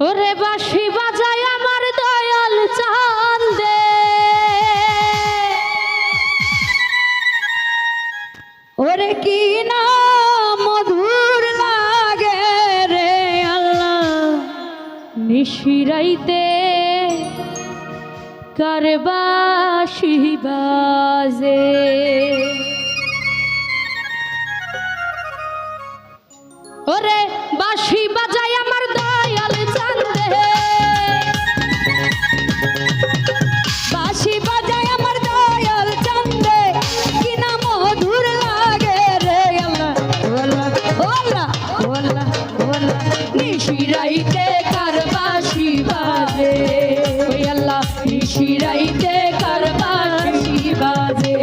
ওরে বাঁশি বাজায় আমার দয়াল চাঁদে, ওরে কি না মধুর লাগে রে আল্লাহ, নিশিরাইতে কার বাঁশি বাজে। ওরে বাঁশি বাজায় আমার দয়াল চাঁদে, বাঁশি বাজায় আমার দয়াল চাঁদে, কি না মধুর লাগে রে আল্লাহ, ওলা ওলা ওলা ওলা নিশিরাইতে কার বাঁশি বাজে, ওই আল্লাহ নিশিরাইতে কার বাঁশি বাজে।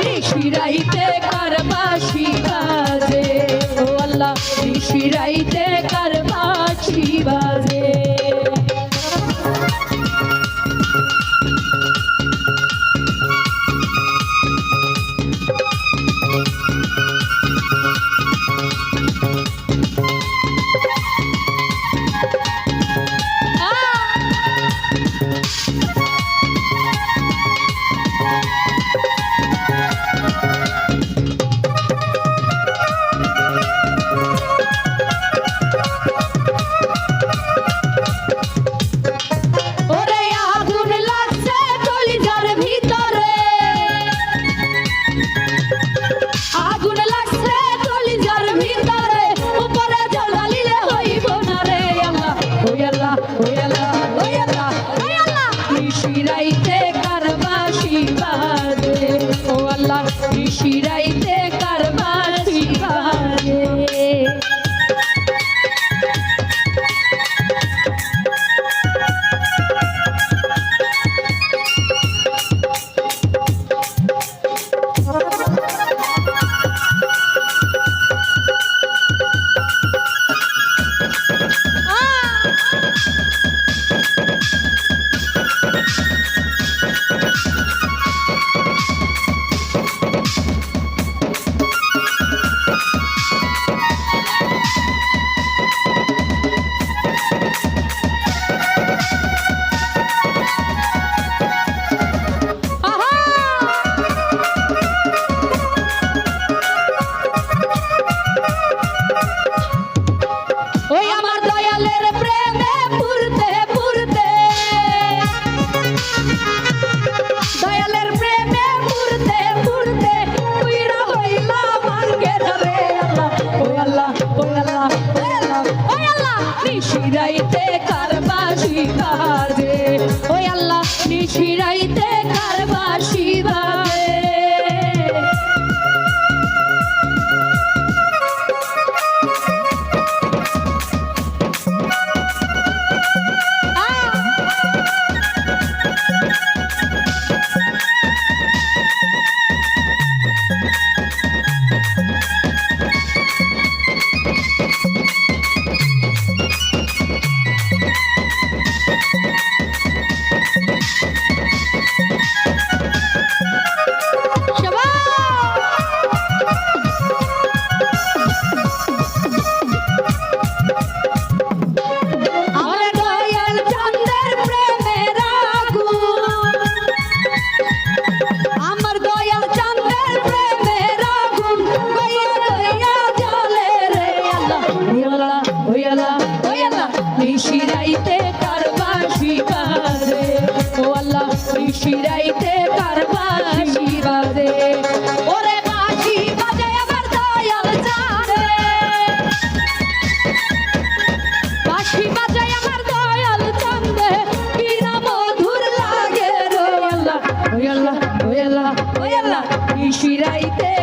নিশিরাইতে কার বাঁশি বাজে, ও আল্লাহ নিশিরাইতে কার বাঁশি বাজে। নিশিরাইতে কার বাঁশি বাজে, ও আল্লাহ নিশিরাইতে কার বাঁশি বাজে। নিশিরাইতে কার বাঁশি বাজে, ওই আল্লাহ নিশিরাইতে কার বাঁশি বাজে। নিশিরাইতে কার বাঁশি বাজে, ও আল্লাহ নিশিরাইতে কার বাঁশি বাজে। ওরে বাঁশি বাজে আমার দয়াল চাঁদে, বাঁশি বাজে আমার দয়াল চাঁদে, কি না মধুর লাগে রে আল্লাহ, ওই আল্লাহ ওই আল্লাহ ওই আল্লাহ নিশিরাইতে